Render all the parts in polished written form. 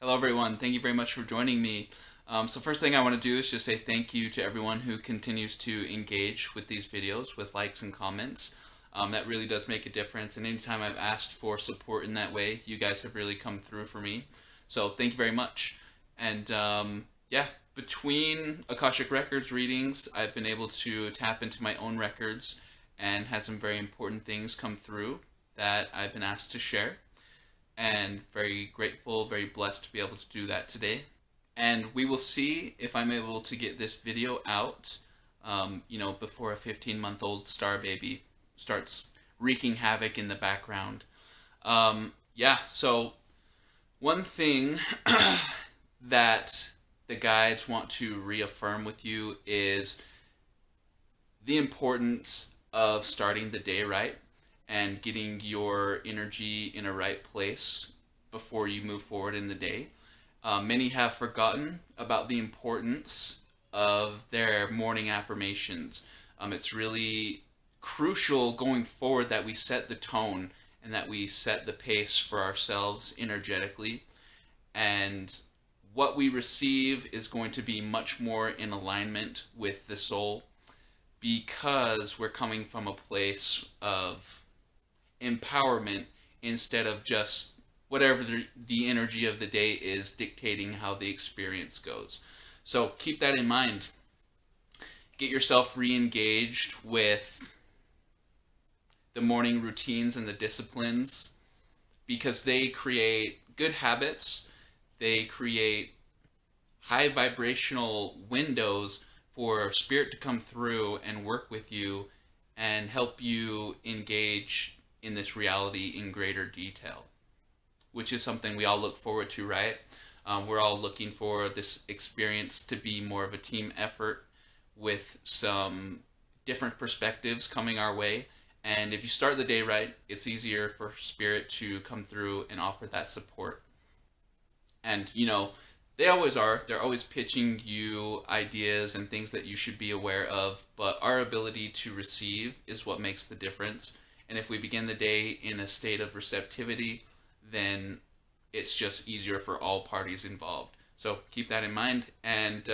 Hello everyone, thank you very much for joining me. So first thing I want to do is just say thank you to everyone who continues to engage with these videos with likes and comments. That really does make a difference, and anytime I've asked for support in that way, you guys have really come through for me. So thank you very much. And yeah, between Akashic Records readings, I've been able to tap into my own records and had some very important things come through that I've been asked to share, and very grateful, very blessed to be able to do that today. And we will see if I'm able to get this video out, before a 15-month-old star baby starts wreaking havoc in the background. So one thing that the guides want to reaffirm with you is the importance of starting the day right and getting your energy in a right place before you move forward in the day. Many have forgotten about the importance of their morning affirmations. It's really crucial going forward that we set the tone and that we set the pace for ourselves energetically. And what we receive is going to be much more in alignment with the soul, because we're coming from a place of empowerment instead of just whatever the energy of the day is dictating how the experience goes. So keep that in mind. Get yourself re-engaged with the morning routines and the disciplines, because they create good habits. They create high vibrational windows for spirit to come through and work with you and help you engage in this reality in greater detail, which is something we all look forward to, right? We're all looking for this experience to be more of a team effort with some different perspectives coming our way. And if you start the day right, it's easier for spirit to come through and offer that support. And, they always are. They're always pitching you ideas and things that you should be aware of, but our ability to receive is what makes the difference. And if we begin the day in a state of receptivity, then it's just easier for all parties involved. So keep that in mind. And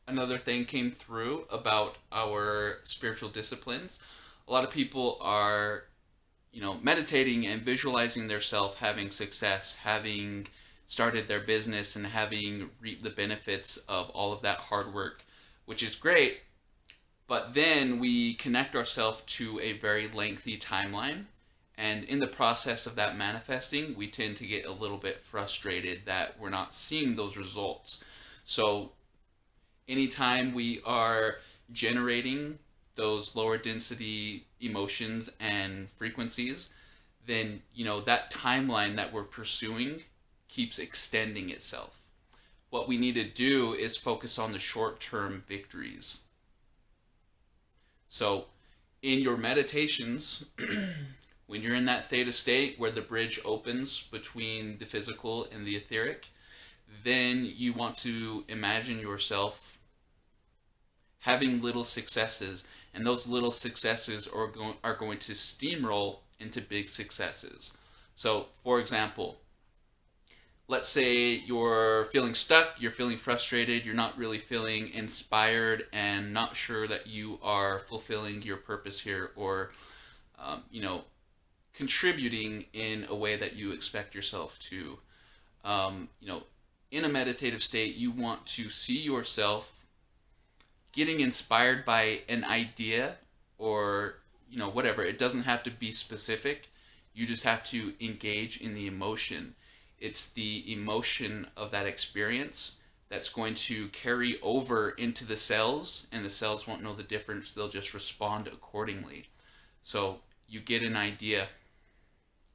another thing came through about our spiritual disciplines. A lot of people are, meditating and visualizing their self having success, having started their business, and having reaped the benefits of all of that hard work, which is great. But then we connect ourselves to a very lengthy timeline. And in the process of that manifesting, we tend to get a little bit frustrated that we're not seeing those results. So anytime we are generating those lower density emotions and frequencies, then, that timeline that we're pursuing keeps extending itself. What we need to do is focus on the short-term victories. So in your meditations, when you're in that theta state where the bridge opens between the physical and the etheric, then you want to imagine yourself having little successes, and those little successes are going to steamroll into big successes. So, for example, let's say you're feeling stuck, you're feeling frustrated, you're not really feeling inspired and not sure that you are fulfilling your purpose here, or, contributing in a way that you expect yourself to. In a meditative state, you want to see yourself getting inspired by an idea, or, whatever. It doesn't have to be specific. You just have to engage in the emotion. It's the emotion of that experience that's going to carry over into the cells, and the cells won't know the difference. They'll just respond accordingly. So you get an idea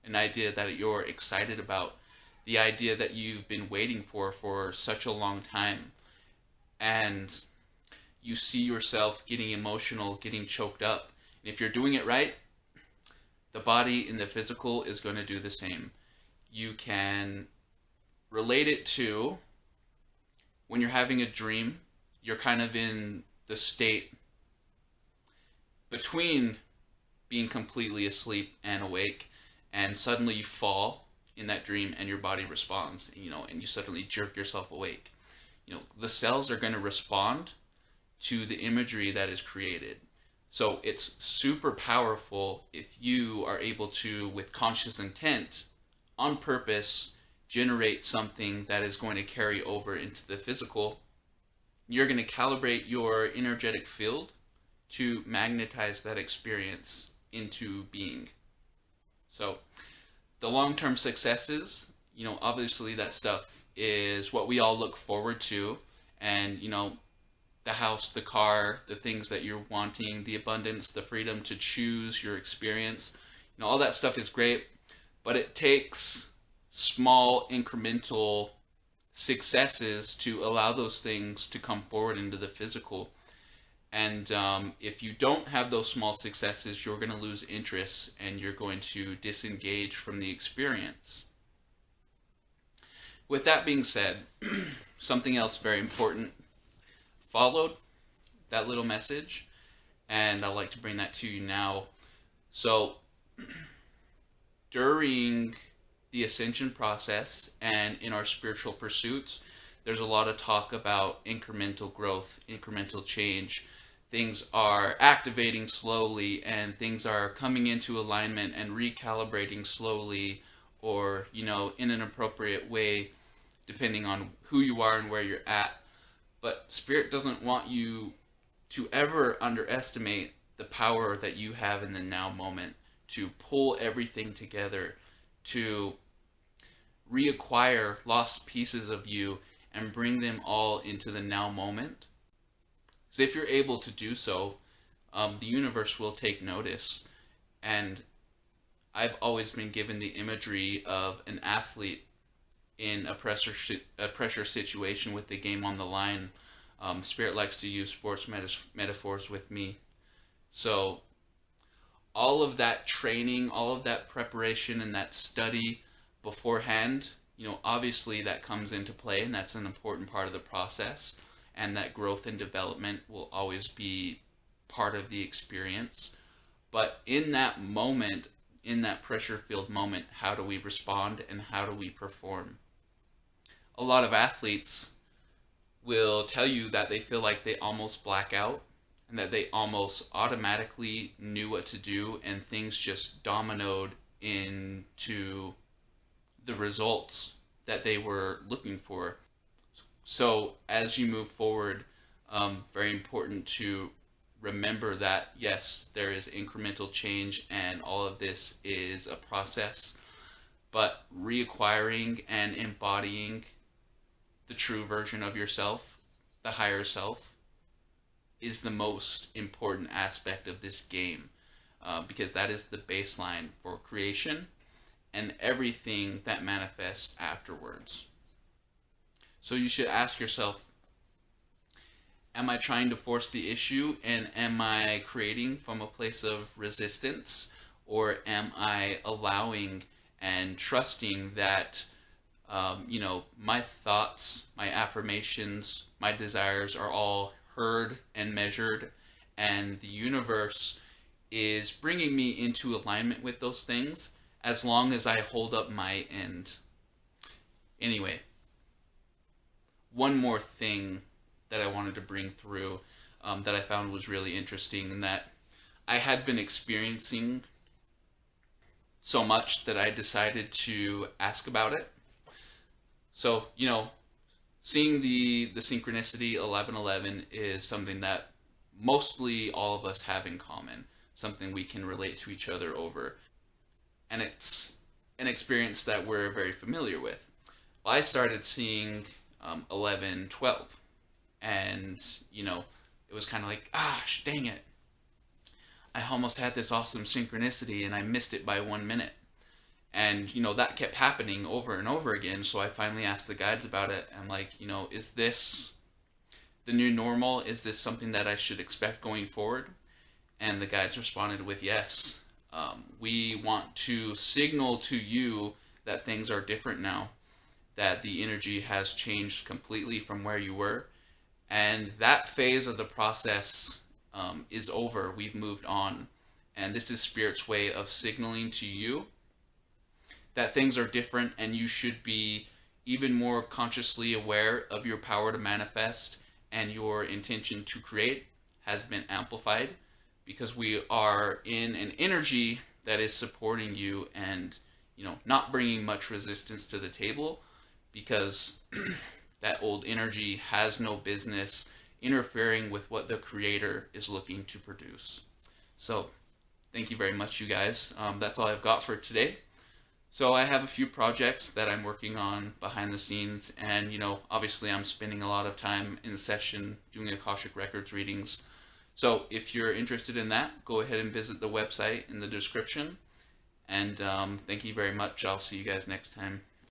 that you're excited about, the idea that you've been waiting for such a long time, and you see yourself getting emotional, getting choked up. And if you're doing it right, the body in the physical is going to do the same. You can relate it to when you're having a dream. You're kind of in the state between being completely asleep and awake, and suddenly you fall in that dream and your body responds, and you suddenly jerk yourself awake. The cells are going to respond to the imagery that is created. So it's super powerful if you are able to, with conscious intent, on purpose, generate something that is going to carry over into the physical. You're going to calibrate your energetic field to magnetize that experience into being. So the long-term successes, obviously that stuff is what we all look forward to. And, the house, the car, the things that you're wanting, the abundance, the freedom to choose your experience, all that stuff is great, but it takes small incremental successes to allow those things to come forward into the physical. And if you don't have those small successes, you're going to lose interest and you're going to disengage from the experience. With that being said, something else very important followed that little message, and I'd like to bring that to you now. So during the ascension process and in our spiritual pursuits, there's a lot of talk about incremental growth, incremental change. Things are activating slowly and things are coming into alignment and recalibrating slowly, or in an appropriate way depending on who you are and where you're at. But Spirit doesn't want you to ever underestimate the power that you have in the now moment to pull everything together, to reacquire lost pieces of you and bring them all into the now moment. Because if you're able to do so, the universe will take notice. And I've always been given the imagery of an athlete in a pressure situation with the game on the line. Spirit likes to use sports metaphors with me. So all of that training, all of that preparation and that study beforehand, obviously that comes into play, and that's an important part of the process, and that growth and development will always be part of the experience. But in that moment, in that pressure filled moment, how do we respond and how do we perform? A lot of athletes will tell you that they feel like they almost black out and that they almost automatically knew what to do and things just dominoed into the results that they were looking for. So as you move forward, very important to remember that yes, there is incremental change and all of this is a process, but reacquiring and embodying the true version of yourself, the higher self, is the most important aspect of this game, because that is the baseline for creation and everything that manifests afterwards. So you should ask yourself, am I trying to force the issue, and am I creating from a place of resistance, or am I allowing and trusting that my thoughts, my affirmations, my desires are all heard and measured, and the universe is bringing me into alignment with those things as long as I hold up my end. Anyway, one more thing that I wanted to bring through that I found was really interesting, and that I had been experiencing so much that I decided to ask about it. So, seeing the synchronicity 1111 is something that mostly all of us have in common, something we can relate to each other over. And it's an experience that we're very familiar with. Well, I started seeing 1112, and, it was kind of like, dang it. I almost had this awesome synchronicity and I missed it by 1 minute. And, that kept happening over and over again. So I finally asked the guides about it. I'm like, is this the new normal? Is this something that I should expect going forward? And the guides responded with yes. We want to signal to you that things are different now, that the energy has changed completely from where you were. And that phase of the process is over. We've moved on. And this is Spirit's way of signaling to you that things are different, and you should be even more consciously aware of your power to manifest, and your intention to create has been amplified, because we are in an energy that is supporting you and, not bringing much resistance to the table, because that old energy has no business interfering with what the creator is looking to produce. So thank you very much, you guys. That's all I've got for today. So I have a few projects that I'm working on behind the scenes, and obviously I'm spending a lot of time in session doing Akashic Records readings. So if you're interested in that, go ahead and visit the website in the description. And thank you very much. I'll see you guys next time.